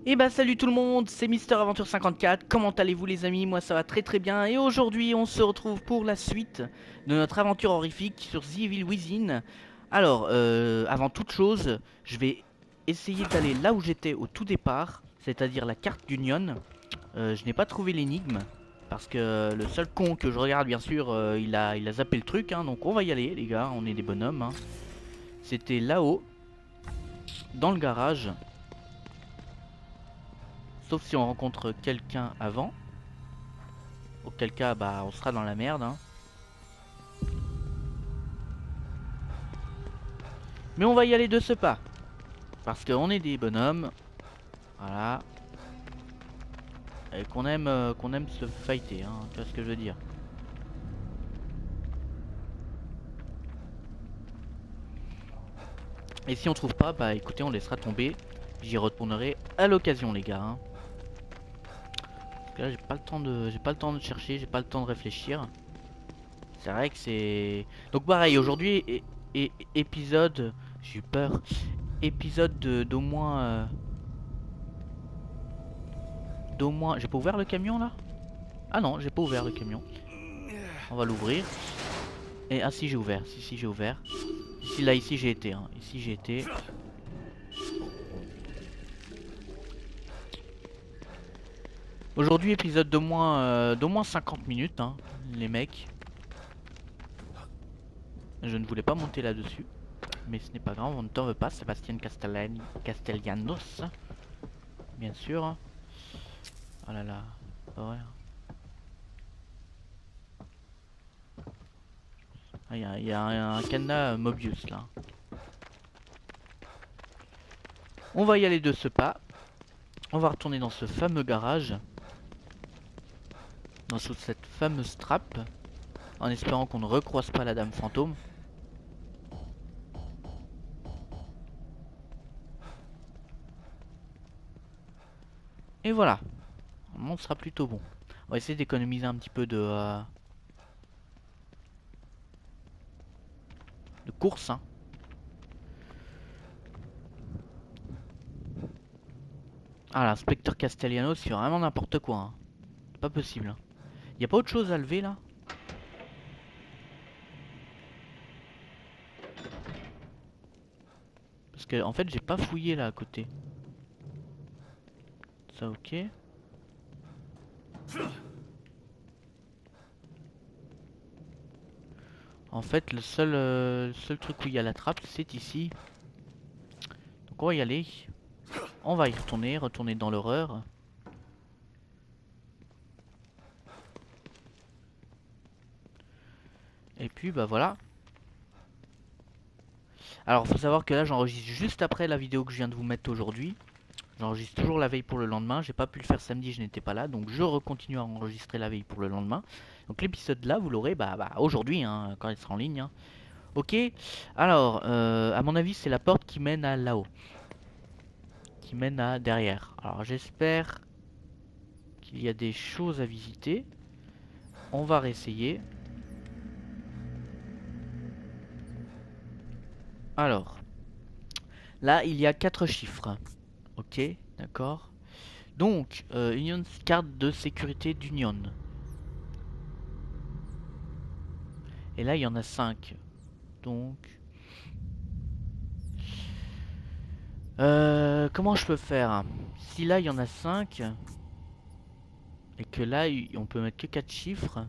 Et bah salut tout le monde, c'est Mister Aventure 54, comment allez-vous les amis? Moi ça va très très bien et aujourd'hui on se retrouve pour la suite de notre aventure horrifique sur The Evil Within. Alors, avant toute chose, je vais essayer d'aller là où j'étais au tout départ, c'est-à-dire la carte d'Union. Je n'ai pas trouvé l'énigme, parce que le seul con que je regarde bien sûr, il a zappé le truc, hein, donc on va y aller les gars, on est des bonhommes. Hein. C'était là-haut, dans le garage, sauf si on rencontre quelqu'un avant. Auquel cas, bah, on sera dans la merde. Hein. Mais on va y aller de ce pas. Parce qu'on est des bonhommes. Voilà. Et qu'on aime se fighter. Hein, tu vois ce que je veux dire. Et si on trouve pas, bah écoutez, on laissera tomber. J'y retournerai à l'occasion, les gars. Hein. Parce que là, j'ai pas le temps de chercher, j'ai pas le temps de réfléchir. C'est vrai que c'est. Donc pareil, aujourd'hui, épisode. J'ai eu peur. Épisode d'au moins. D'au moins. J'ai pas ouvert le camion là? Ah non, j'ai pas ouvert le camion. On va l'ouvrir. Et ah si j'ai ouvert, si j'ai ouvert. Ici là ici j'ai été, hein. Ici j'ai été. Aujourd'hui épisode d'au moins 50 minutes, hein, les mecs. Je ne voulais pas monter là-dessus, mais ce n'est pas grave, on ne t'en veut pas, Sébastien Castellanos, bien sûr. Oh là là, ouais. Ah, y a un cadenas Mobius là. On va y aller de ce pas. On va retourner dans ce fameux garage, dans cette fameuse trappe, en espérant qu'on ne recroise pas la dame fantôme. Et voilà, on sera plutôt bon. On va essayer d'économiser un petit peu de course. Hein. Ah, l'inspecteur Castellanos, c'est vraiment n'importe quoi. Hein. C'est pas possible. Hein. Y a pas autre chose à lever là? Parce que en fait, j'ai pas fouillé là à côté. Ça, ok. En fait, le seul truc où il y a la trappe, c'est ici. Donc on va y aller. On va y retourner dans l'horreur. Et puis bah voilà. Alors faut savoir que là j'enregistre juste après la vidéo que je viens de vous mettre aujourd'hui. J'enregistre toujours la veille pour le lendemain. J'ai pas pu le faire samedi, je n'étais pas là. Donc je continue à enregistrer la veille pour le lendemain. Donc l'épisode là, vous l'aurez bah, aujourd'hui, hein, quand il sera en ligne. Hein. Ok. Alors, à mon avis, c'est la porte qui mène à là-haut. Qui mène à derrière. Alors j'espère qu'il y a des choses à visiter. On va réessayer. Alors, là, il y a 4 chiffres. Ok, d'accord. Donc, Union carte de sécurité d'Union. Et là, il y en a 5. Donc, comment je peux faire? Si là, il y en a 5 et que là, on peut mettre que 4 chiffres.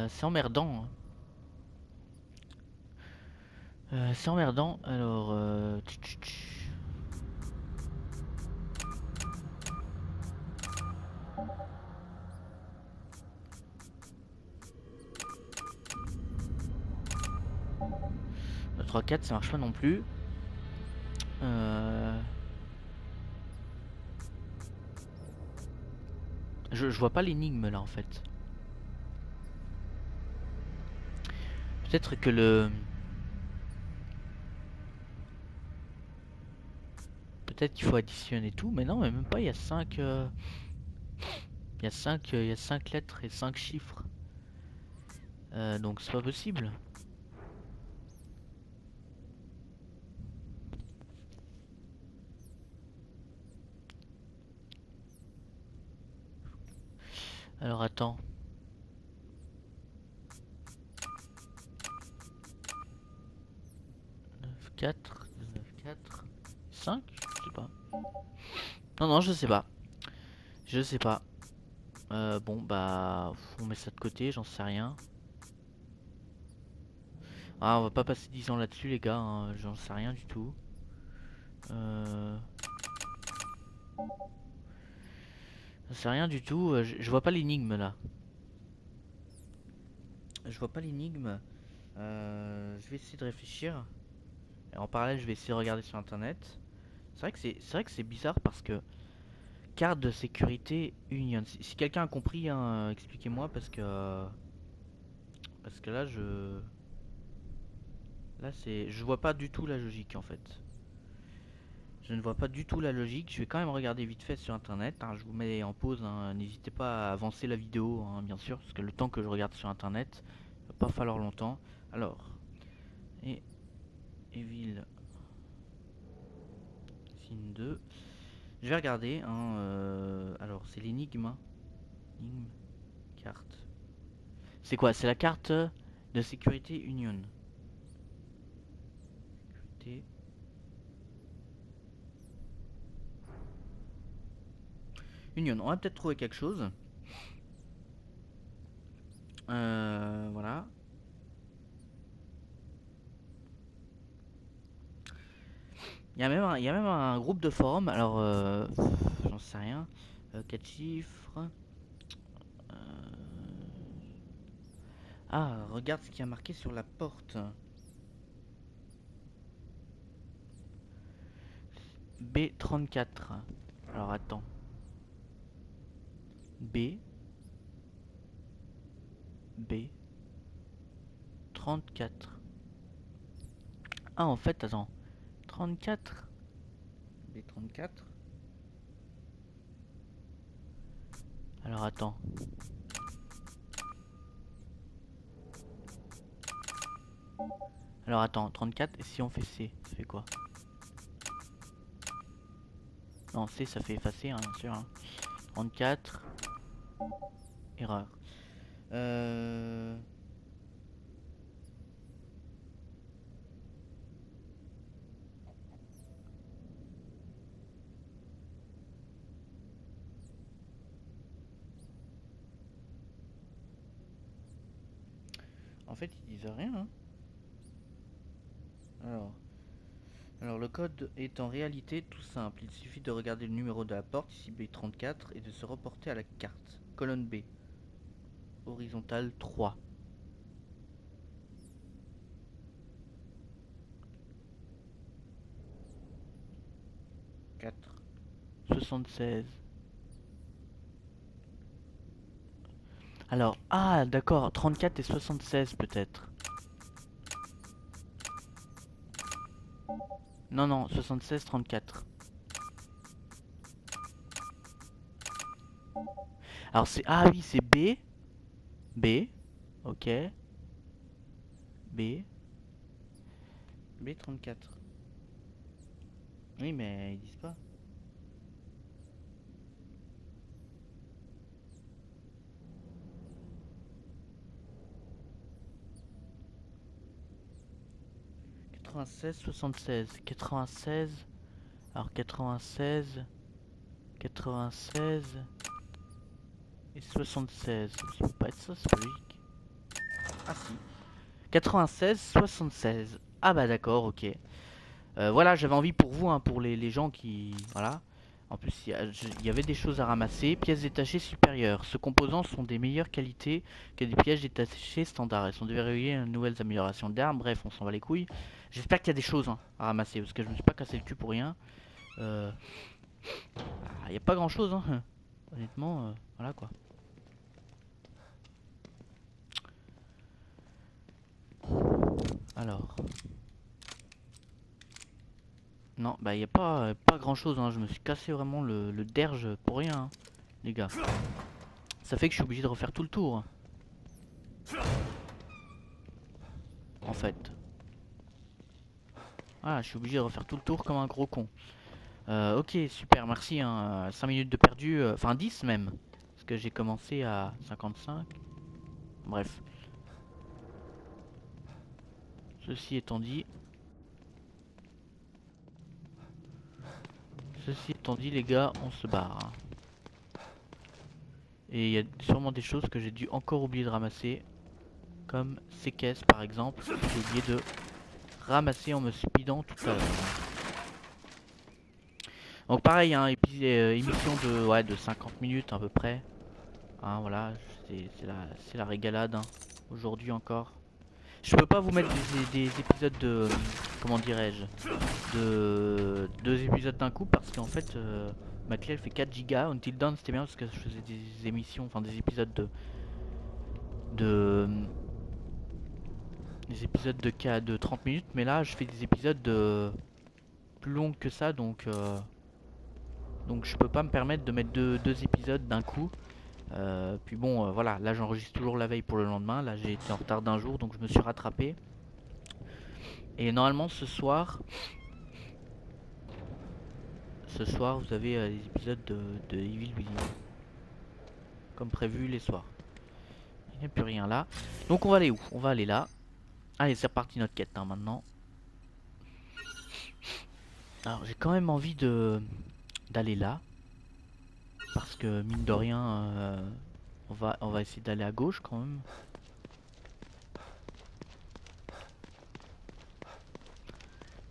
C'est emmerdant. Hein. C'est emmerdant. Alors, le 3-4, ça marche pas non plus. Euh... je vois pas l'énigme là en fait. Peut-être que le... Peut-être qu'il faut additionner tout, mais non, mais même pas, il y a 5... Il y a 5 il y a 5 lettres et 5 chiffres. Donc c'est pas possible. Alors attends. 4, 4, 5, je sais pas. Non, non, je sais pas. Je sais pas. Bon, bah, on met ça de côté, j'en sais rien. Ah, on va pas passer 10 ans là-dessus, les gars, hein, j'en sais rien du tout. J'en sais rien du tout, je vois pas l'énigme là. Je vois pas l'énigme. Je vais essayer de réfléchir. Et en parallèle, je vais essayer de regarder sur internet. C'est vrai que c'est bizarre parce que carte de sécurité Union. Si quelqu'un a compris, hein, expliquez-moi parce que là c'est je vois pas du tout la logique en fait. Je ne vois pas du tout la logique. Je vais quand même regarder vite fait sur internet, hein. Je vous mets en pause, hein. N'hésitez pas à avancer la vidéo, hein, bien sûr, parce que le temps que je regarde sur internet, il va pas falloir longtemps. Alors, et Evil Sin 2. Je vais regarder, hein, alors c'est l'énigme, hein. Énigme, carte. C'est quoi? C'est la carte de sécurité Union. Sécurité. Union. On va peut-être trouver quelque chose. Voilà. Il y a même un groupe de forums. Alors, j'en sais rien. 4 chiffres. Euh, Ah, regarde ce qui a marqué sur la porte. B34. Alors, attends. B. B. 34. Ah, en fait, attends. 34. B34. Alors, attends. Alors, attends. 34. Et si on fait C, ça fait quoi? Non, C, ça fait effacer, hein, bien sûr. Hein. 34. Erreur. Euh... En fait, ils disent rien, hein. Alors... Alors le code est en réalité tout simple. Il suffit de regarder le numéro de la porte, ici B34, et de se reporter à la carte. Colonne B. Horizontale 3. 4. 76. Alors, ah d'accord, 34 et 76 peut-être. Non, non, 76, 34. Alors c'est... Ah oui, c'est B. B. Ok. B. B34. Oui, mais ils disent pas. 96, 76. 96. Alors 96. 96. Et 76. Ça peut pas être ça, c'est pas logique. Ah si. 96, 76. Ah bah d'accord, ok. Voilà, j'avais envie pour vous, hein, pour les gens qui... Voilà. En plus, il y avait des choses à ramasser. Pièces détachées supérieures. Ce composant sont des meilleures qualités que des pièces détachées standards. Elles sont déverrouillées à nouvelles améliorations d'armes. Bref, on s'en va les couilles. J'espère qu'il y a des choses, hein, à ramasser, parce que je me suis pas cassé le cul pour rien. Il n'y a pas grand chose, hein. Honnêtement, voilà quoi. Alors... Non, bah il n'y a pas grand chose, hein. Je me suis cassé vraiment le derge pour rien, hein, les gars. Ça fait que je suis obligé de refaire tout le tour. En fait. Ah, je suis obligé de refaire tout le tour comme un gros con. Ok, super, merci, hein. 5 minutes de perdu, enfin 10 même. que j'ai commencé à 55. Bref. Ceci étant dit... Ceci étant dit les gars, on se barre. Hein. Et il y a sûrement des choses que j'ai dû encore oublier de ramasser. Comme ces caisses par exemple. J'ai oublié de ramasser en me speedant tout à l'heure. Donc pareil, hein, émission de 50 minutes à peu près. Hein, voilà, c'est la régalade. Hein, aujourd'hui encore. Je peux pas vous mettre des épisodes de... Comment dirais-je, de 2 épisodes d'un coup parce qu'en fait ma clé elle fait 4 gigas. Until Dawn c'était bien parce que je faisais des émissions, enfin des épisodes de des épisodes de 30 minutes, mais là je fais des épisodes plus longs que ça, donc je peux pas me permettre de mettre deux épisodes d'un coup. Puis bon voilà, là j'enregistre toujours la veille pour le lendemain. Là j'ai été en retard d'un jour donc je me suis rattrapé. Et normalement ce soir vous avez les épisodes de Evil Within. Comme prévu les soirs. Il n'y a plus rien là. Donc on va aller où? On va aller là. Allez c'est reparti notre quête hein, maintenant. Alors j'ai quand même envie d'aller là. Parce que mine de rien on va essayer d'aller à gauche quand même.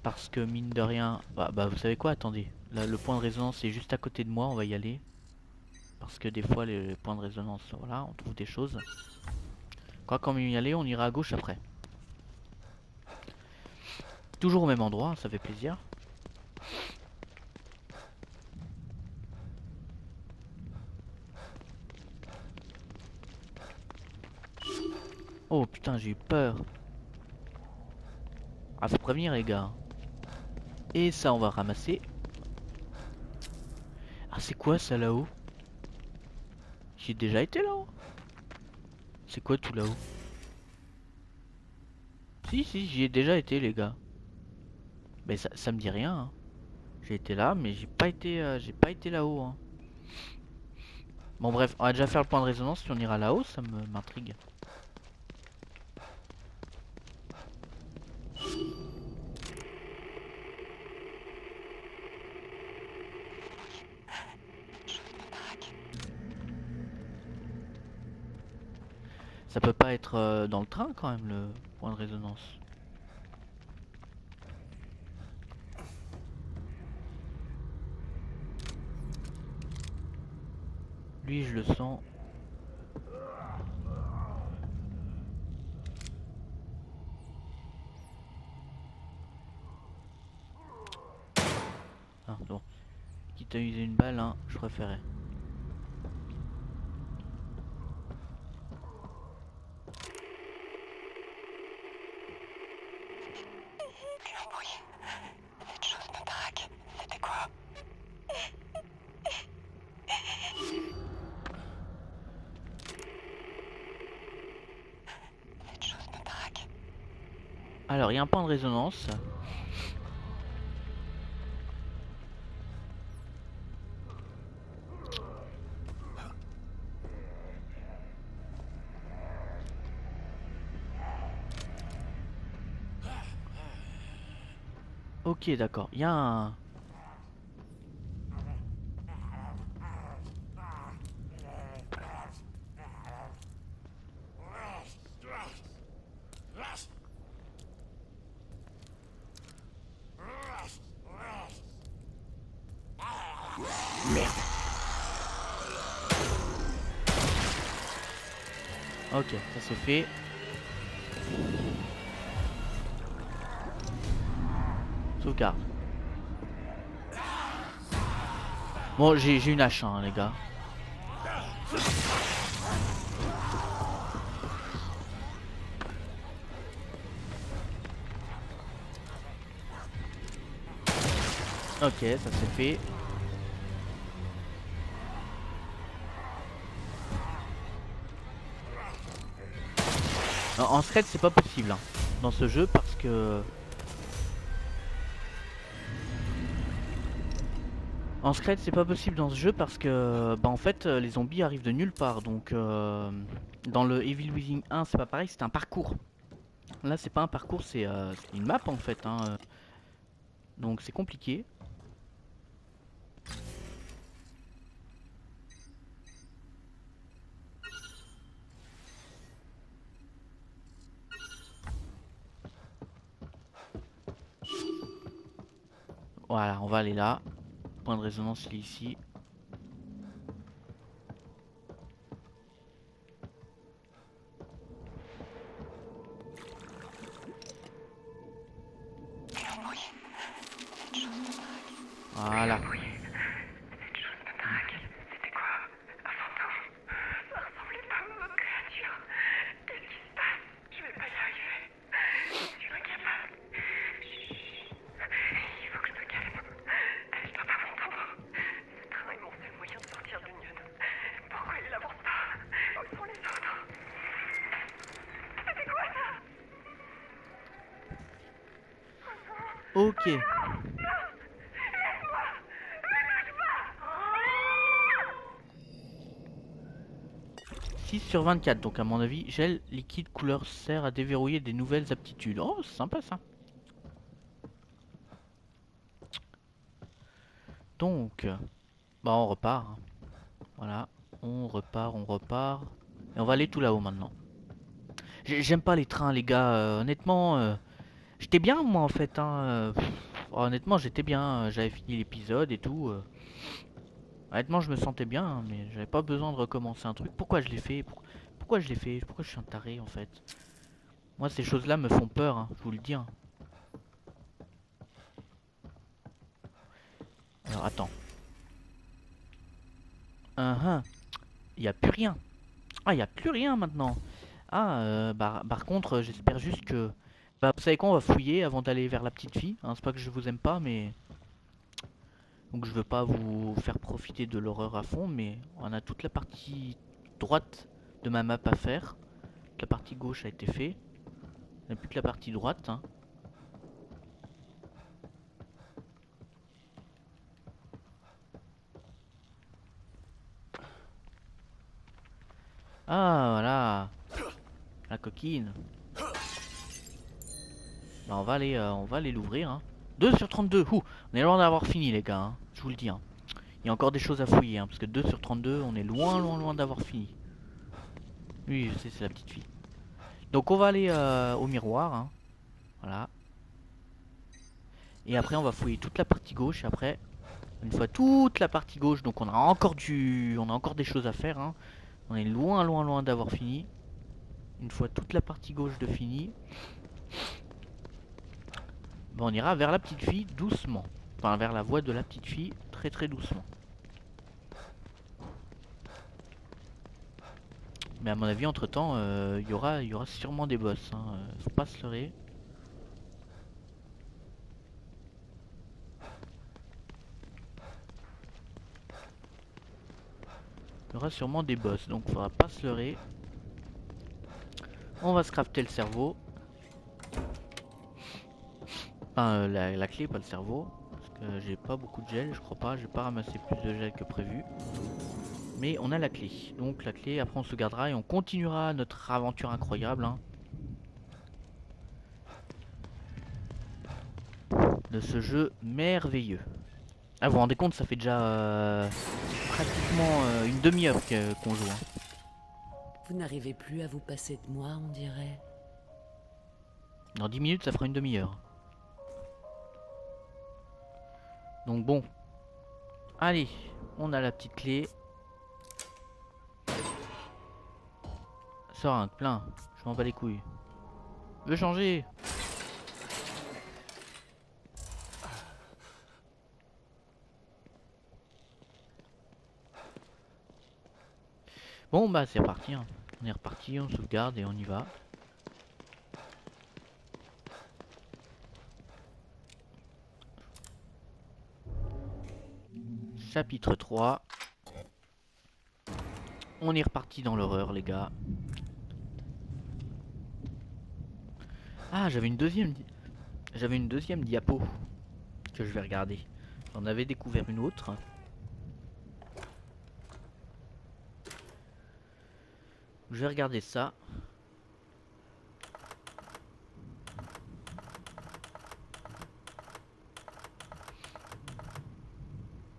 Parce que mine de rien... Bah vous savez quoi, attendez. Là le point de résonance est juste à côté de moi, on va y aller. Parce que des fois les points de résonance, voilà, on trouve des choses. Quoi qu'on y aller, on ira à gauche après. Toujours au même endroit, ça fait plaisir. Oh putain, j'ai eu peur. Ah, faut prévenir les gars. Et ça, on va ramasser. Ah, c'est quoi ça là-haut? J'ai déjà été là-haut. C'est quoi tout là-haut? Si, j'y ai déjà été les gars. Mais ça me dit rien. Hein. J'ai été là, mais j'ai pas été là-haut. Hein. Bon bref, on va déjà faire le point de résonance. Si on ira là-haut, ça m'intrigue. Ça peut pas être dans le train quand même le point de résonance. Lui je le sens. Ah bon. Quitte à user une balle, hein, je préférais. Alors, il y a un point de résonance. Ok, d'accord. Il y a un... Merde. Ok, ça c'est fait. Sauvegarde. Bon, j'ai une hache, hein, les gars. Ok, ça c'est fait. Non, en thread c'est pas possible hein, dans ce jeu parce que... En secret, c'est pas possible dans ce jeu parce que, bah en fait, les zombies arrivent de nulle part. Donc, dans le Evil Within 1, c'est pas pareil, c'est un parcours. Là, c'est pas un parcours, c'est une map en fait, hein. Donc, c'est compliqué. Voilà, on va aller là. Point de résonance, il est ici. Voilà. Ok. 6 sur 24, donc à mon avis, gel liquide couleur sert à déverrouiller des nouvelles aptitudes. Oh, c'est sympa ça. Donc, bah on repart, hein. Voilà, on repart, on repart. Et on va aller tout là-haut maintenant. J'aime pas les trains, les gars. Honnêtement, j'étais bien moi en fait, hein. Honnêtement, j'étais bien. J'avais fini l'épisode et tout. Honnêtement, je me sentais bien, hein, mais j'avais pas besoin de recommencer un truc. Pourquoi je l'ai fait? Pourquoi je l'ai fait? Pourquoi je suis un taré en fait? Moi, ces choses-là me font peur, hein, je vous le dis, hein. Alors attends. Il y a plus rien. Ah, il y a plus rien maintenant. Ah, bah, par contre, j'espère juste que... Bah, vous savez quoi, on va fouiller avant d'aller vers la petite fille. Hein, c'est pas que je vous aime pas, mais... Donc je veux pas vous faire profiter de l'horreur à fond, mais on a toute la partie droite de ma map à faire. La partie gauche a été faite. On n'a plus que la partie droite, hein. Ah, voilà. La coquine. Bah, on va aller l'ouvrir, hein. 2 sur 32. Ouh, on est loin d'avoir fini, les gars, hein, je vous le dis, hein. Il y a encore des choses à fouiller, hein, parce que 2 sur 32, on est loin, loin, loin d'avoir fini. Oui, je sais, c'est la petite fille. Donc on va aller au miroir, hein. Voilà. Et après on va fouiller toute la partie gauche. Et après, une fois toute la partie gauche, donc on a encore des choses à faire, hein. On est loin, loin, loin d'avoir fini. Une fois toute la partie gauche de fini, ben, on ira vers la petite fille doucement. Enfin, vers la voie de la petite fille, très très doucement. Mais à mon avis, entre temps, il y aura sûrement des boss, hein. Faut pas se leurrer. Il y aura sûrement des boss, donc faudra pas se leurrer. On va se crafter le cerveau. Enfin, la clé, pas le cerveau. Parce que j'ai pas beaucoup de gel, je crois pas. J'ai pas ramassé plus de gel que prévu. Mais on a la clé. Donc la clé, après on se gardera et on continuera notre aventure incroyable, hein, de ce jeu merveilleux. Ah, vous vous rendez compte, ça fait déjà pratiquement une demi-heure qu'on joue, hein. Vous n'arrivez plus à vous passer de moi, on dirait. Dans 10 minutes, ça fera une demi-heure. Donc bon. Allez, on a la petite clé. Sors un plein, je m'en bats les couilles. Je veux changer. Bon bah c'est reparti, hein. On est reparti, on sauvegarde et on y va. Chapitre 3. On est reparti dans l'horreur les gars. Ah, j'avais une deuxième diapo que je vais regarder. J'en avais découvert une autre. Je vais regarder ça.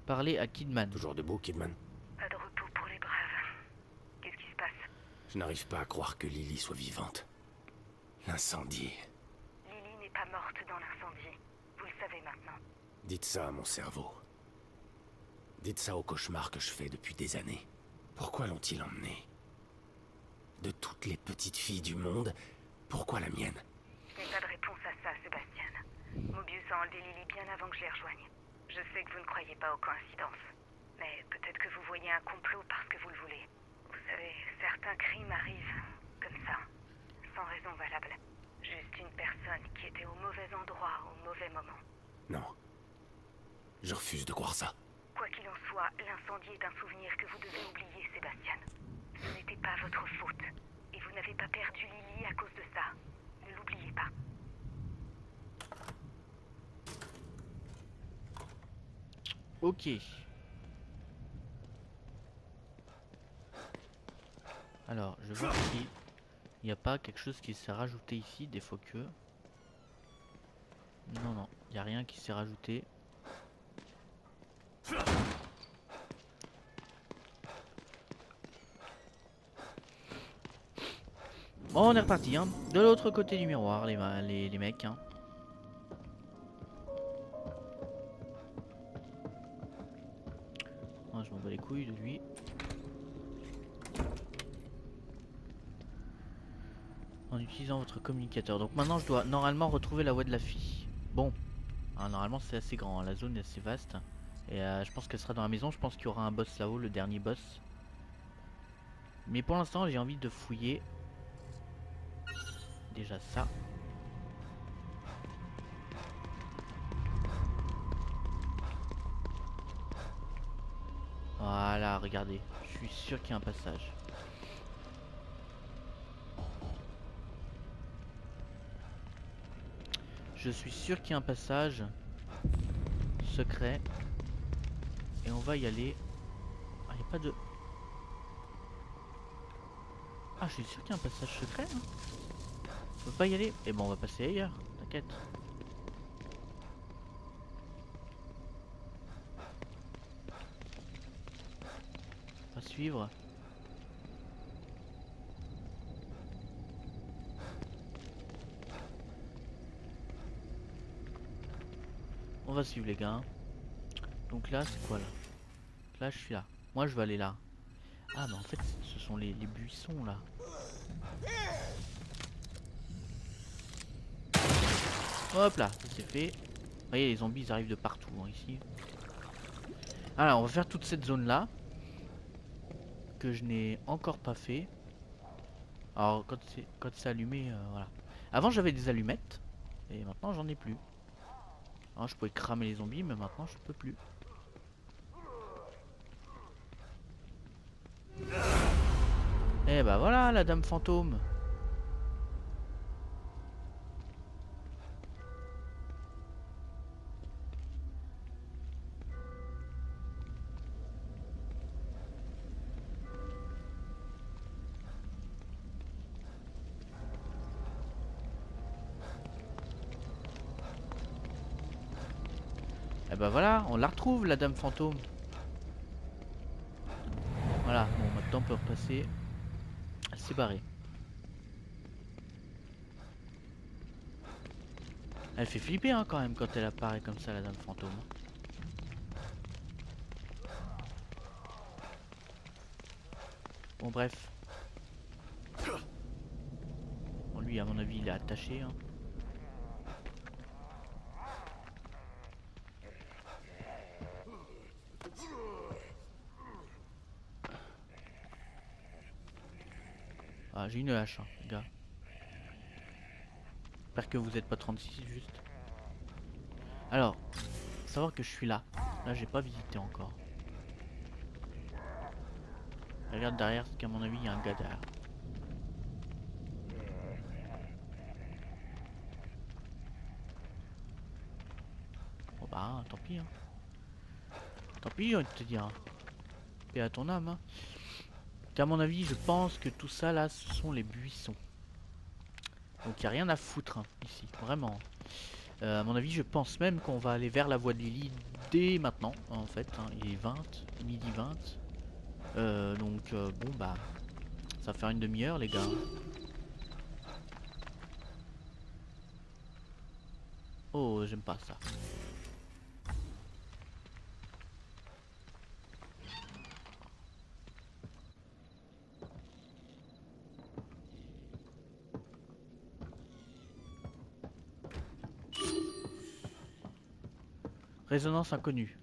Parler à Kidman. Toujours debout, Kidman? Pas de repos pour les braves. Qu'est-ce qui se passe? Je n'arrive pas à croire que Lily soit vivante. L'incendie. Lily n'est pas morte dans l'incendie. Vous le savez maintenant. Dites ça à mon cerveau. Dites ça au cauchemar que je fais depuis des années. Pourquoi l'ont-ils emmenée? De toutes les petites filles du monde, pourquoi la mienne? Je n'ai pas de réponse à ça, Sébastien. Mobius a enlevé Lily bien avant que je les rejoigne. Je sais que vous ne croyez pas aux coïncidences. Mais peut-être que vous voyez un complot parce que vous le voulez. Vous savez, certains crimes arrivent comme ça, sans raison valable. Juste une personne qui était au mauvais endroit au mauvais moment. Non. Je refuse de croire ça. Quoi qu'il en soit, l'incendie est un souvenir que vous devez oublier, Sébastien. Ce n'était pas votre faute. Et vous n'avez pas perdu Lily à cause de ça. Ne l'oubliez pas. Ok. Alors, je vois qu'il n'y a pas quelque chose qui s'est rajouté ici, des fois que... Non, non, il n'y a rien qui s'est rajouté. Bon, on est reparti, hein. De l'autre côté du miroir, les mecs, hein. Oh, je m'en bats les couilles de lui. En utilisant votre communicateur. Donc maintenant, je dois normalement retrouver la voix de la fille. Bon, hein, normalement c'est assez grand, hein. La zone est assez vaste. Et je pense qu'elle sera dans la maison. Je pense qu'il y aura un boss là-haut, le dernier boss. Mais pour l'instant, j'ai envie de fouiller. Déjà ça. Voilà, regardez. Je suis sûr qu'il y a un passage. Je suis sûr qu'il y a un passage secret. Et on va y aller. Ah, il n'y a pas de... Ah, je suis sûr qu'il y a un passage secret, hein. On peut pas y aller. Et bon, on va passer ailleurs, t'inquiète. On va suivre. On va suivre les gars. Donc là, c'est quoi là? Là, je suis là. Moi, je vais aller là. Ah, mais en fait, ce sont les buissons là. Hop là, ça c'est fait. Vous voyez, les zombies ils arrivent de partout hein, ici. Alors, on va faire toute cette zone là. Que je n'ai encore pas fait. Alors, quand c'est allumé, voilà. Avant, j'avais des allumettes. Et maintenant, j'en ai plus. Alors, je pouvais cramer les zombies, mais maintenant, je peux plus. Eh bah voilà, la dame fantôme. Eh bah voilà, on la retrouve, la dame fantôme. Voilà, bon, maintenant on peut repasser. Elle s'est barrée. Elle fait flipper hein, quand même quand elle apparaît comme ça, la dame fantôme. Bon bref. Bon lui à mon avis il est attaché hein. Ah j'ai une hache hein, les gars. J'espère que vous êtes pas 36 juste. Alors, faut savoir que je suis là. Là j'ai pas visité encore. Regarde derrière, parce qu'à mon avis il y a un gars derrière. Bon bah tant pis hein. Tant pis j'ai envie de te dire. Paix à ton âme hein. qu'à mon avis, je pense que tout ça là, ce sont les buissons. Donc il n'y a rien à foutre hein, ici, vraiment. À mon avis, je pense même qu'on va aller vers la voie de Lily dès maintenant, en fait. Hein. Il est 20, midi 20. Donc bon bah, ça va faire une demi-heure les gars. Oh, j'aime pas ça. Résonance inconnue.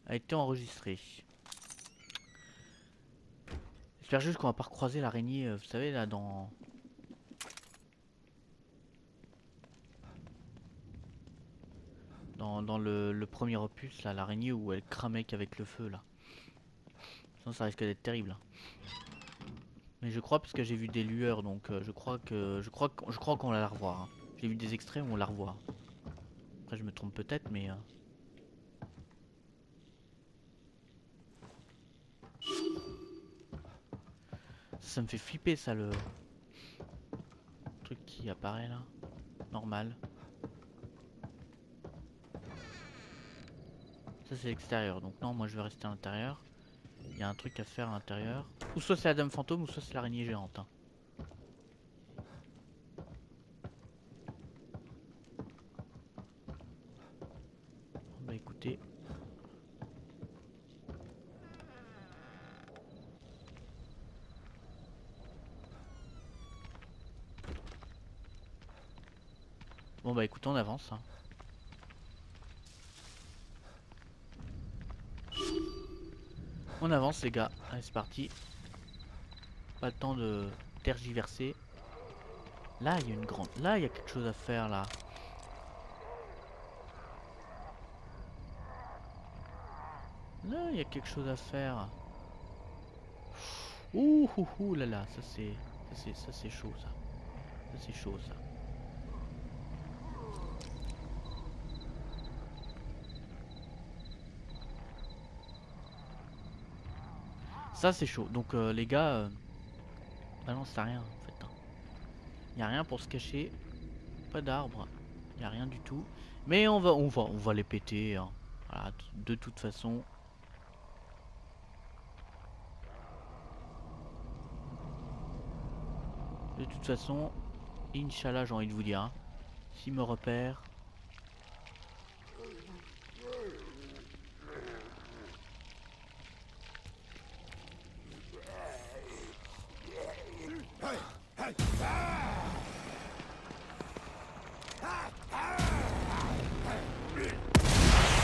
A été enregistrée. J'espère juste qu'on va pas recroiser l'araignée, vous savez là dans... Dans le premier opus là, l'araignée où elle cramait qu'avec le feu là. Sinon ça risque d'être terrible. Mais je crois parce que j'ai vu des lueurs donc je crois qu'on va la revoir. Hein. J'ai vu des extraits où on la revoit. Après je me trompe peut-être mais... Ça me fait flipper ça le truc qui apparaît là. Normal. Ça c'est l'extérieur donc non moi je vais rester à l'intérieur. Il y a un truc à faire à l'intérieur. Ou soit c'est la dame fantôme ou soit c'est l'araignée géante. Hein. Bah écoutez. Bon bah écoutez on avance. Hein. On avance les gars. Allez c'est parti. Pas le temps de tergiverser. Là il y a une grande... Là il y a quelque chose à faire là. Là il y a quelque chose à faire. Ouh ouh ouh là là. Ça c'est chaud ça. Ça c'est chaud ça. Ça c'est chaud. Donc les gars... Bah non c'est rien en fait. Hein. Y a rien pour se cacher. Pas d'arbre. Y a rien du tout. Mais on va les péter. Hein. Voilà, de toute façon. De toute façon, Inch'Allah j'ai envie de vous dire. Hein. S'il me repère.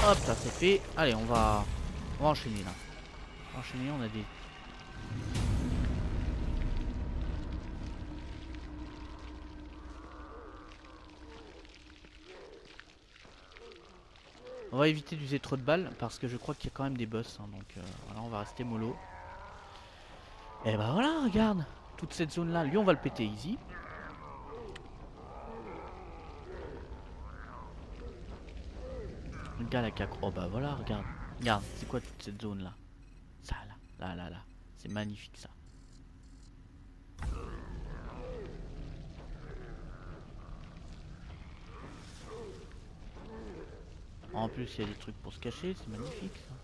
Hop là c'est fait. Allez on va enchaîner là. On va enchaîner, on a des... On va éviter d'user trop de balles parce que je crois qu'il y a quand même des boss. Hein, donc voilà on va rester mollo. Et bah voilà regarde. Toute cette zone là, lui on va le péter easy. Regarde la cac. Oh bah voilà regarde. Regarde c'est quoi toute cette zone là. Ça là. C'est magnifique ça. En plus il y a des trucs pour se cacher, c'est magnifique ça.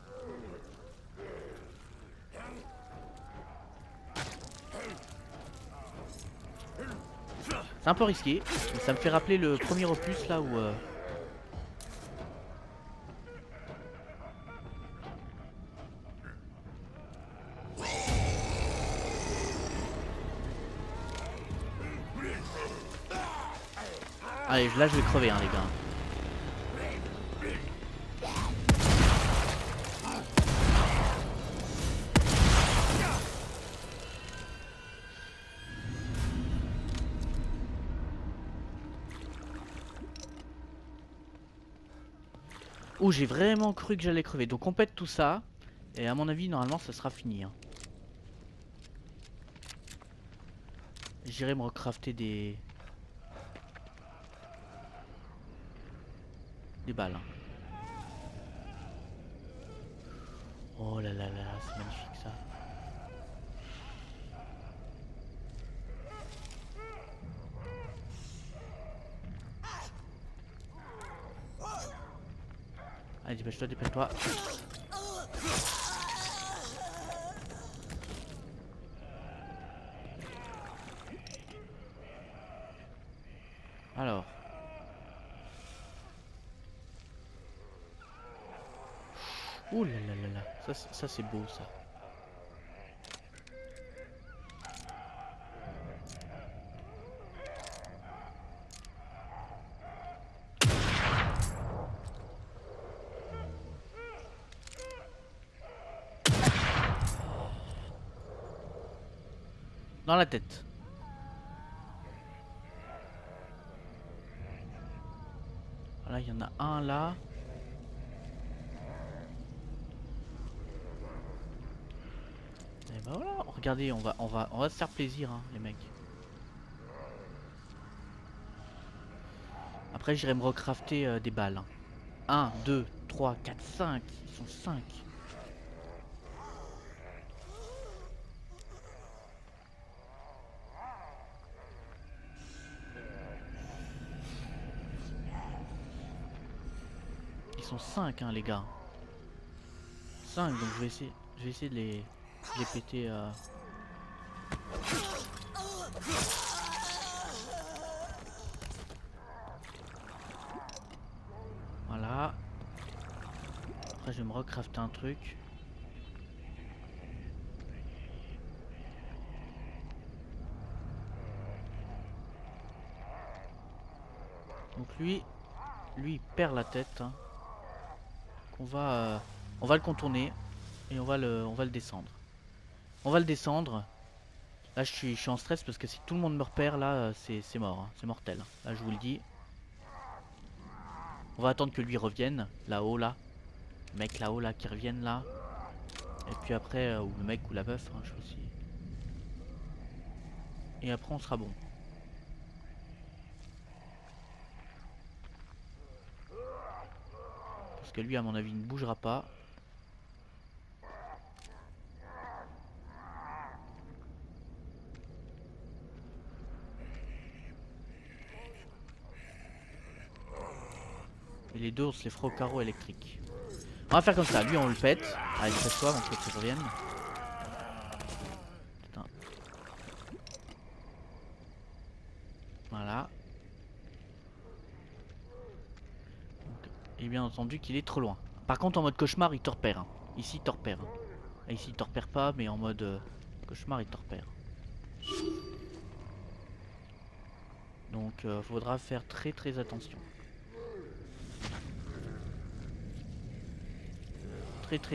C'est un peu risqué, mais ça me fait rappeler le premier opus là où... Allez là je vais crever hein les gars. Oh j'ai vraiment cru que j'allais crever. Donc on pète tout ça. Et à mon avis normalement ça sera fini. Hein. J'irai me recrafter des balles. Hein. Oh là là là, c'est magnifique ça. Allez, dépêche-toi, dépêche-toi. Alors. Ouh là là là là, ça c'est beau ça. Dans la tête. Voilà, il y en a un là. Et bah voilà, regardez, on va se faire plaisir, hein, les mecs. Après, j'irai me recrafter des balles. 1, 2, 3, 4, 5. Ils sont 5. Ils sont 5, hein, les gars. 5, donc je vais essayer de les péter. Voilà. Après, je vais me recrafter un truc. Donc lui il perd la tête. Hein. On va le contourner et on va le descendre. On va le descendre. Là, je suis en stress parce que si tout le monde me repère, là, c'est mort. Hein. C'est mortel. Là, je vous le dis. On va attendre que lui revienne. Là-haut, là. Le mec là-haut, là, qui revienne, là. Et puis après, ou le mec ou la meuf, hein, je choisis. Et après, on sera bon. Parce que lui, à mon avis, ne bougera pas. Et les deux, on se les fera au carreau électrique. On va faire comme ça. Lui, on le pète. Allez, dépêche-toi avant que tu reviennes. Putain. Voilà. Donc, et bien entendu qu'il est trop loin. Par contre, en mode cauchemar, il te repère. Hein. Ici, il te repère. Hein. Et ici, il te repère pas, mais en mode cauchemar, il te repère. Donc, faudra faire très très attention.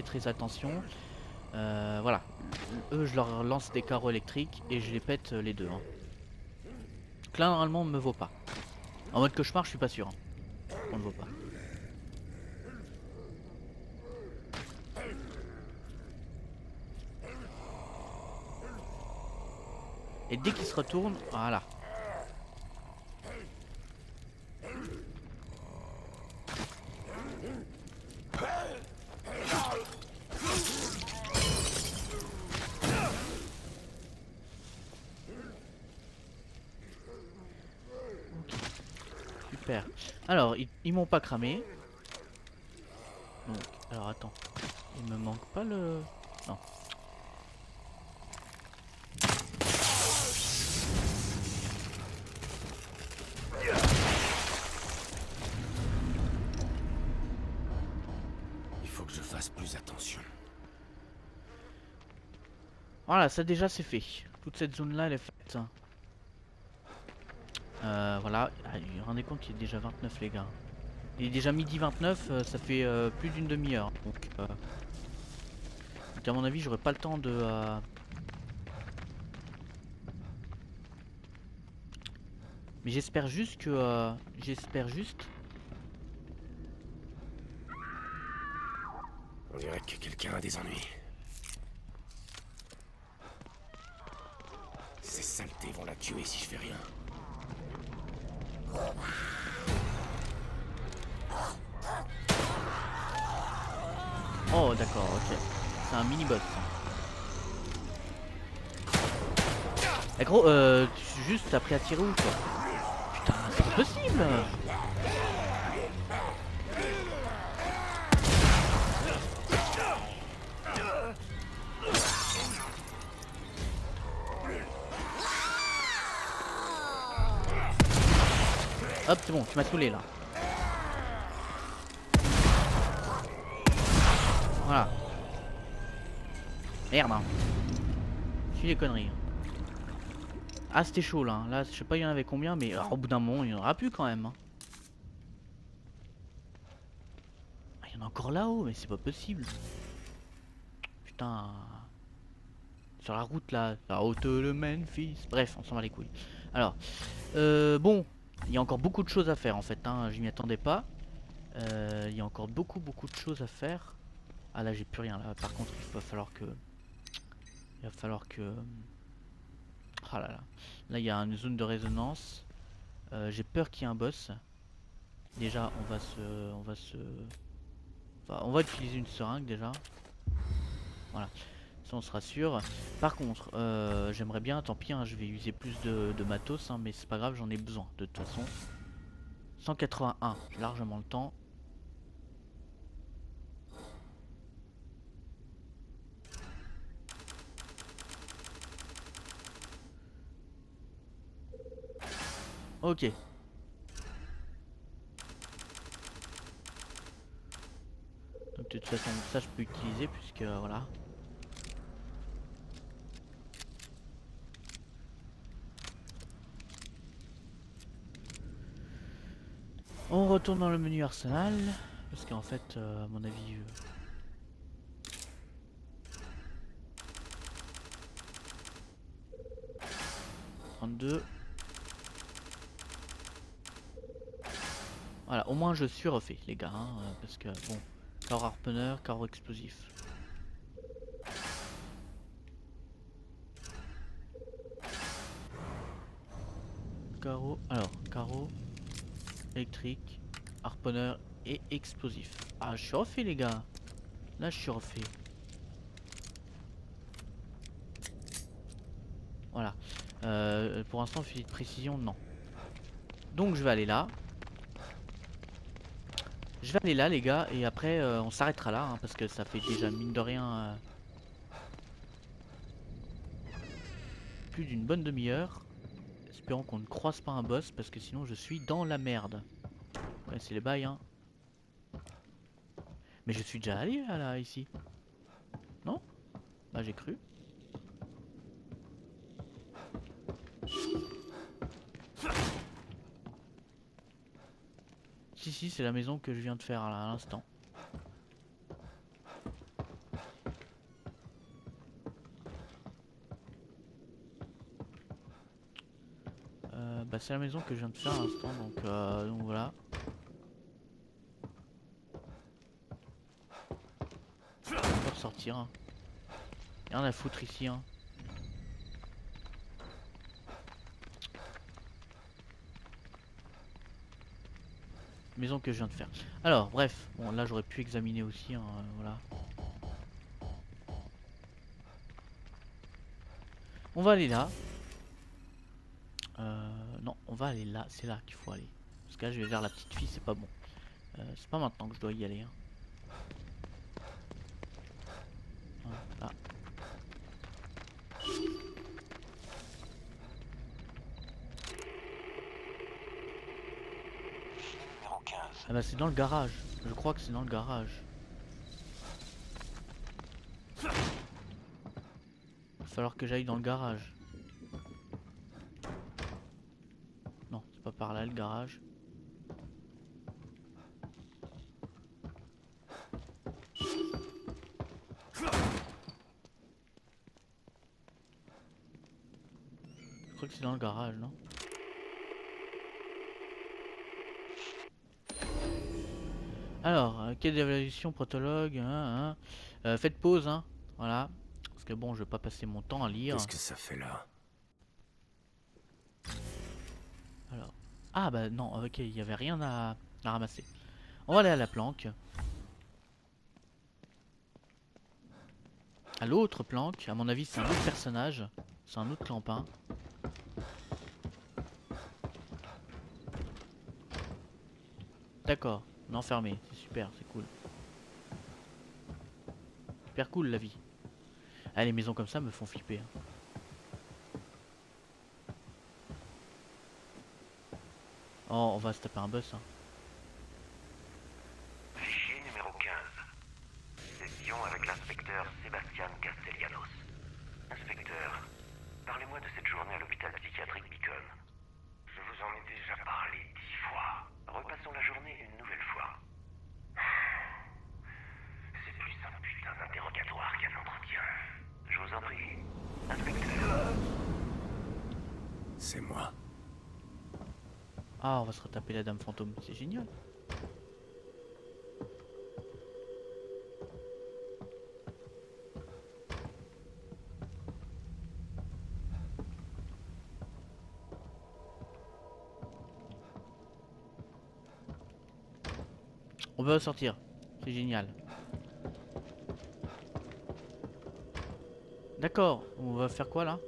Très attention. Voilà. Eux, je leur lance des carreaux électriques et je les pète les deux. Hein. Donc là, normalement, on me vaut pas. En mode cauchemar, je suis pas sûr. Hein. On ne vaut pas. Et dès qu'il se retourne, voilà. Super. Alors, ils m'ont pas cramé. Donc, alors attends. Il me manque pas le... Non. Il faut que je fasse plus attention. Voilà, ça déjà c'est fait. Toute cette zone là elle est faite. Voilà, vous vous rendez compte qu'il est déjà 29 les gars. Il est déjà midi 29, ça fait plus d'une demi-heure. Donc à mon avis j'aurai pas le temps de... Mais j'espère juste que... On dirait que quelqu'un a des ennuis. Ces saletés vont la tuer si je fais rien. Oh d'accord, ok. c'est un mini-boss. Eh gros, juste t'as pris à tirer où toi? Putain, c'est pas possible. Hop, c'est bon, tu m'as saoulé là. Voilà. Merde. Hein. Suis les conneries. Ah, c'était chaud là. Là, je sais pas il y en avait combien, mais au bout d'un moment, il y en aura plus quand même. Hein. Ah, il y en a encore là-haut, mais c'est pas possible. Putain. Sur la route là, la route de Memphis. Bref, on s'en va les couilles. Alors, bon, il y a encore beaucoup de choses à faire en fait. Hein. Je m'y attendais pas. Il y a encore beaucoup de choses à faire. Ah là, j'ai plus rien là. Par contre, il va falloir que. Il va falloir que. Ah là là. Là, il y a une zone de résonance. J'ai peur qu'il y ait un boss. Déjà, on va utiliser une seringue déjà. Voilà. Ça, on sera sûr. Par contre, j'aimerais bien, tant pis, hein, je vais user plus de matos, hein, mais c'est pas grave, j'en ai besoin de toute façon. 181, j'ai largement le temps. Ok. Donc de toute façon, ça je peux utiliser puisque voilà. On retourne dans le menu arsenal parce qu'en fait, à mon avis, 32. Voilà, au moins je suis refait les gars, hein, parce que bon, carreau harponneur, carreau explosif. Carreau électrique, harponneur et explosif. Ah, je suis refait les gars. Là, je suis refait. Voilà. Pour l'instant, fusil de précision, non. Donc, je vais aller là. Je vais aller là, les gars, et après, on s'arrêtera là, hein, parce que ça fait déjà, mine de rien, plus d'une bonne demi-heure. Espérons qu'on ne croise pas un boss, parce que sinon, je suis dans la merde. Ouais, c'est les bails, hein. Mais je suis déjà allé, là, ici. Non? Bah, j'ai cru. Si, c'est la maison que je viens de faire là, à l'instant. Bah, c'est la maison que je viens de faire à l'instant, donc voilà. On va ressortir. Hein. Rien à foutre ici. Hein. Maison que je viens de faire. Alors, bref. Bon, là, j'aurais pu examiner aussi. Hein, voilà. On va aller là. Non, on va aller là. C'est là qu'il faut aller. Parce que là, je vais vers la petite fille. C'est pas bon. C'est pas maintenant que je dois y aller. Hein. Voilà. Ah bah c'est dans le garage. Je crois que c'est dans le garage. Il va falloir que j'aille dans le garage. Non, c'est pas par là le garage. Je crois que c'est dans le garage, non? Alors, quelle évaluation protologue hein. Faites pause, hein. Voilà. Parce que bon, je vais pas passer mon temps à lire. Qu'est-ce que ça fait là? Alors. Ah bah non, ok, il y avait rien à ramasser. On va aller à la planque. À l'autre planque, à mon avis c'est un autre personnage. C'est un autre clampin. D'accord, on est enfermé, c'est super, c'est cool. Super cool la vie. Ah, les maisons comme ça me font flipper. Hein. Oh, on va se taper un boss. Hein. Fichier numéro 15. Session avec l'inspecteur Sébastien Castellanos. Inspecteur, parlez-moi de cette journée à l'hôpital psychiatrique Beacon. Je vous en ai déjà parlé 10 fois. Repassons la journée une nouvelle fois. C'est plus un putain d'interrogatoire qu'un entretien. Je vous en prie. Inspecteur. C'est moi. Ah, on va se retaper la dame fantôme, c'est génial. On va sortir, c'est génial. D'accord, on va faire quoi là?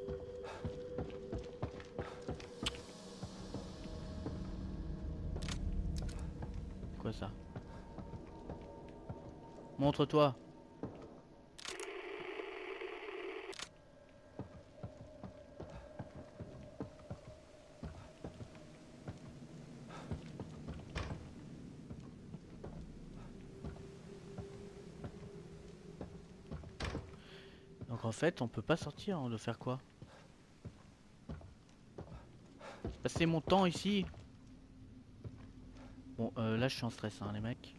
Quoi ça? Montre-toi. Donc en fait, on peut pas sortir, on doit faire quoi? Passer mon temps ici. Bon, là je suis en stress, hein, les mecs.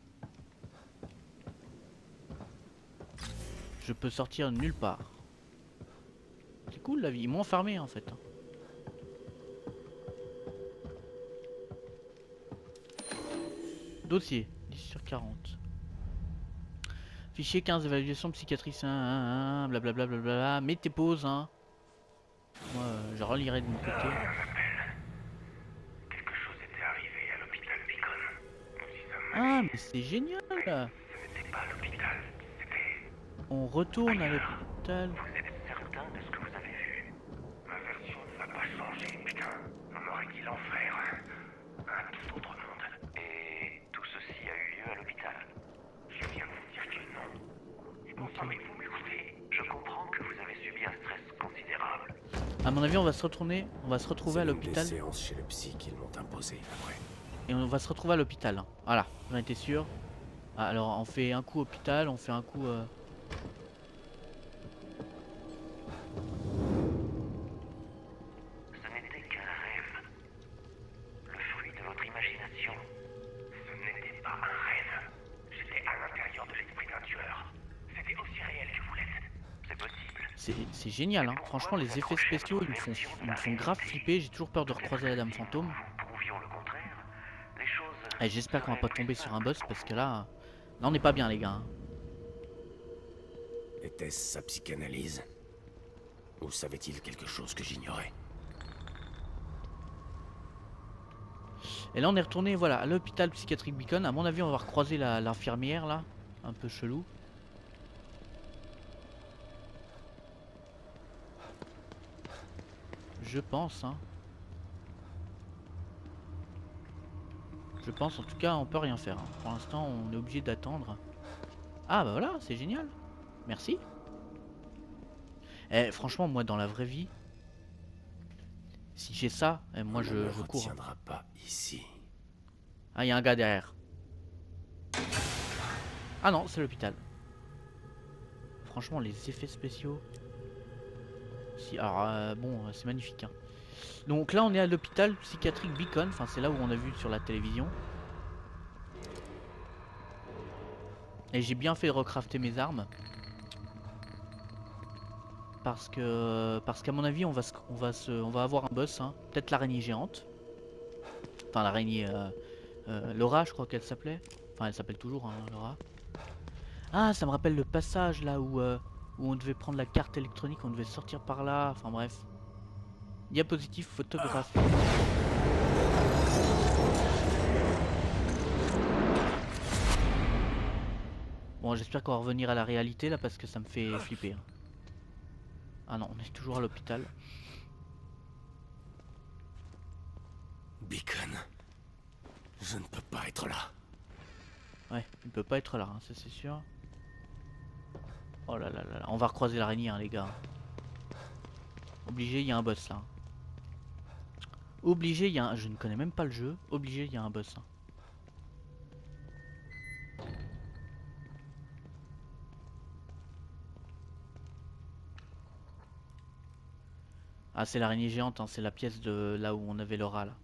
Je peux sortir nulle part. C'est cool la vie, ils m'ont enfermé en fait. Hein. Dossier, 10 sur 40. Fichier 15, évaluation psychiatrie, blablabla, blablabla. Mets tes pauses, hein. Moi, je relirai de mon côté. Quelque chose était arrivé à l'hôpital Beacon. Si ça Ah, mais c'est génial. ce n'était pas l'hôpital, c'était... On retourne à l'hôpital. Vous êtes certain de ce que vous avez vu? Ma version ne va pas changer, putain. On aurait dit l'enfer. Un tout autre monde. Et tout ceci a eu lieu à l'hôpital? Je viens de vous dire que non. Et pourtant, mais vous m'écoutez. Je comprends que vous avez subi un stress considérable. À mon avis, on va se retrouver à l'hôpital. C'est une des séances chez le psy qu'ils m'ont imposé après. Et on va se retrouver à l'hôpital. Hein. Voilà, j'en étais sûr. Ah, alors, on fait un coup hôpital, on fait un coup... Ce n'était qu'un rêve. Le fruit de votre imagination. Ce n'était pas un rêve. J'étais à l'intérieur de l'esprit d'un tueur. C'était aussi réel que vous l'êtes. C'est possible. C'est génial, hein. Franchement, les effets spéciaux, ils me font grave flipper. J'ai toujours peur de recroiser la dame fantôme. Nous prouvions le contraire. Les choses... Et j'espère qu'on va pas tomber sur un boss parce que là on n'est pas bien, les gars. Hein. Était-ce sa psychanalyse? Ou savait-il quelque chose que j'ignorais? Et là, on est retourné, voilà, à l'hôpital psychiatrique Beacon. À mon avis, on va recroiser l'infirmière là, un peu chelou. Je pense, hein. Je pense, en tout cas, on peut rien faire. Hein. Pour l'instant, on est obligé d'attendre. Ah bah voilà, c'est génial. Merci. Eh, franchement, moi, dans la vraie vie, si j'ai ça, moi, je cours. On ne retiendra pas ici. Ah, il y a un gars derrière. Ah non, c'est l'hôpital. Franchement, les effets spéciaux. Si, alors, bon, c'est magnifique. Hein. Donc là, on est à l'hôpital psychiatrique Beacon. Enfin, c'est là où on a vu sur la télévision. Et j'ai bien fait de recrafter mes armes. Parce qu'à mon avis, on va avoir un boss. Hein. Peut-être l'araignée géante. Enfin, l'araignée... Laura, je crois qu'elle s'appelait. Enfin, elle s'appelle toujours, hein, Laura. Ah, ça me rappelle le passage là où on devait prendre la carte électronique, on devait sortir par là. Enfin, bref. Diapositive photographique. Bon, j'espère qu'on va revenir à la réalité là parce que ça me fait flipper. Hein. Ah non, on est toujours à l'hôpital. Beacon. Je ne peux pas être là. Ouais, il peut pas être là, hein, ça c'est sûr. Oh là là là là, on va recroiser l'araignée, hein, les gars. Obligé, il y a un boss là. Obligé, il y a un... Je ne connais même pas le jeu. Obligé, il y a un boss. Hein. Ah, c'est l'araignée géante, hein, c'est la pièce de là où on avait le rat là.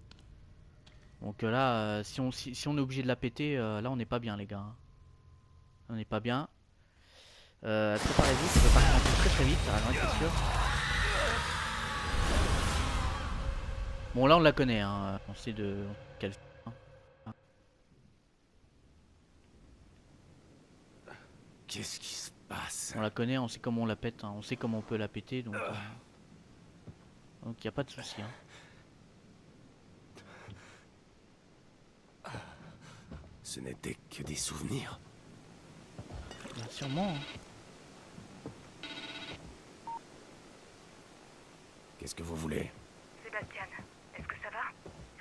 Donc là, si on est obligé de la péter, là on n'est pas bien les gars. Hein. On n'est pas bien. Préparez-vous, ça va partir très très vite, ah, non, c'est sûr. Bon là on la connaît, hein. On sait de quelle... Qu'est-ce qui se passe? On la connaît, on sait comment on la pète, hein. On sait comment on peut la péter, donc y a pas de souci. Hein. Ce n'était que des souvenirs. Bien sûrement. Hein. Qu'est-ce que vous voulez? Sébastien, est-ce que ça va?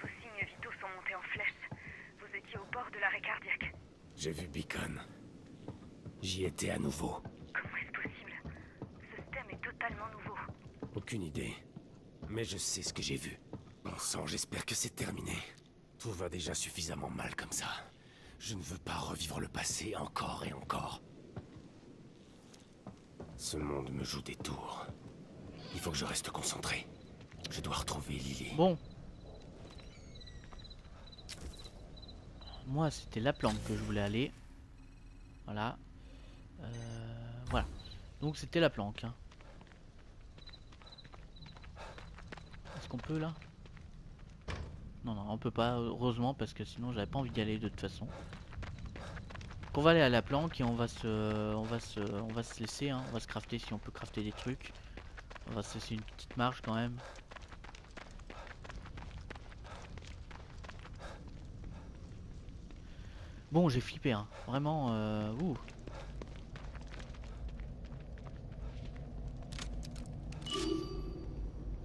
Vos signes vitaux sont montés en flèche. Vous étiez au bord de l'arrêt cardiaque. J'ai vu Beacon. J'y étais à nouveau. Comment est-ce possible? Ce système est totalement nouveau. Aucune idée. Mais je sais ce que j'ai vu. Bon sang, j'espère que c'est terminé. Tout va déjà suffisamment mal comme ça. Je ne veux pas revivre le passé encore et encore. Ce monde me joue des tours. Il faut que je reste concentré. Je dois retrouver Lily. Bon. Moi, c'était la planque que je voulais aller. Voilà. Voilà. Donc, c'était la planque. Hein. Est-ce qu'on peut, là? Non, non, on peut pas, heureusement, parce que sinon, j'avais pas envie d'y aller de toute façon. Donc, on va aller à la planque et on va se laisser, hein. On va se crafter si on peut crafter des trucs. On va se laisser une petite marge quand même. Bon, j'ai flippé, hein. Vraiment, ouh.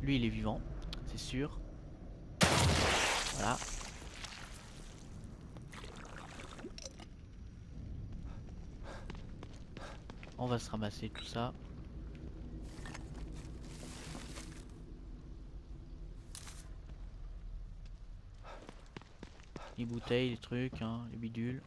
Lui, il est vivant, c'est sûr. Voilà. On va se ramasser tout ça. Les bouteilles, les trucs, hein, les bidules.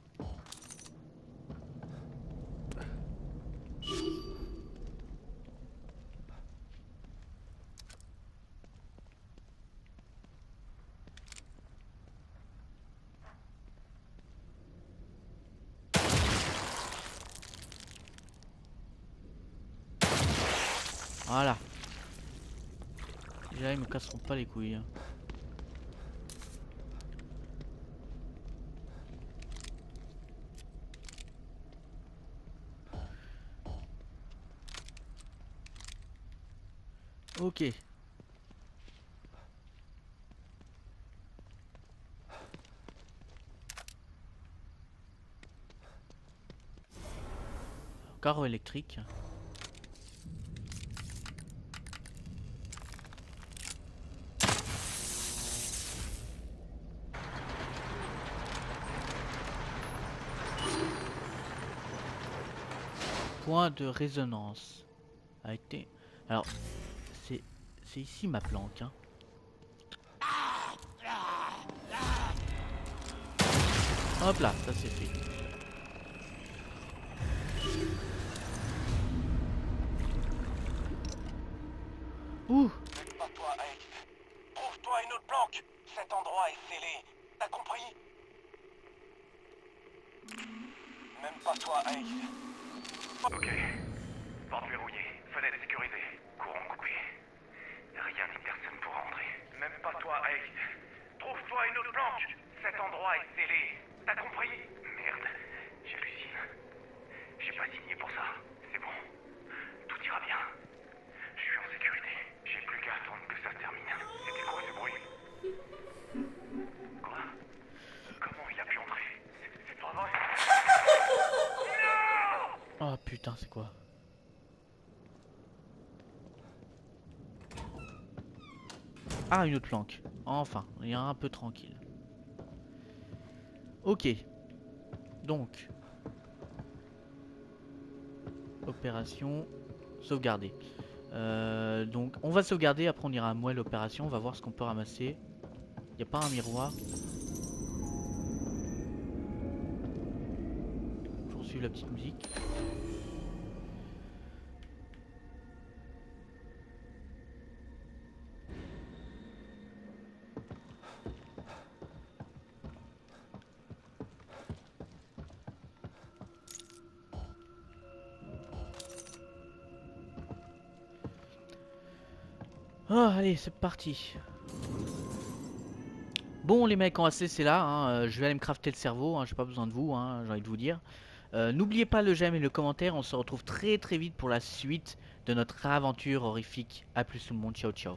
Voilà. Déjà, ils me casseront pas les couilles. Hein. Ok. Carreau électrique. Point de résonance a été. Alors, c'est ici ma planque. Hein. Hop là, ça c'est fait. Ouh. Même pas toi, Ace. Trouve-toi une autre planque. Cet endroit est scellé. T'as compris? Même pas toi, Ace. Ok. Porte verrouillée. Fenêtre sécurisée. Courant coupé. Rien ni personne pour entrer. Même pas toi, Ace. Trouve-toi une autre planque. Cet endroit est scellé. T'as compris? Merde. J'hallucine. J'ai pas signé pour ça. C'est bon. Tout ira bien. Je suis en sécurité. J'ai plus qu'à attendre que ça se termine. C'était quoi ce bruit? Quoi? Comment il a pu entrer? C'est pas vrai. Non! Oh putain, c'est quoi? Ah, une autre planque. Enfin, il y a un peu tranquille. Ok. Donc. Opération. Sauvegarder. Donc, on va sauvegarder. Après, on ira à moi l'opération. On va voir ce qu'on peut ramasser. Il n'y a pas un miroir. Toujours suivre la petite musique. Oh, allez, c'est parti. Bon, les mecs, on va se laisser là. Hein. Je vais aller me crafter le cerveau. Hein. J'ai pas besoin de vous, hein, j'ai envie de vous dire. N'oubliez pas le j'aime et le commentaire. On se retrouve très très vite pour la suite de notre aventure horrifique. A plus tout le monde. Ciao, ciao.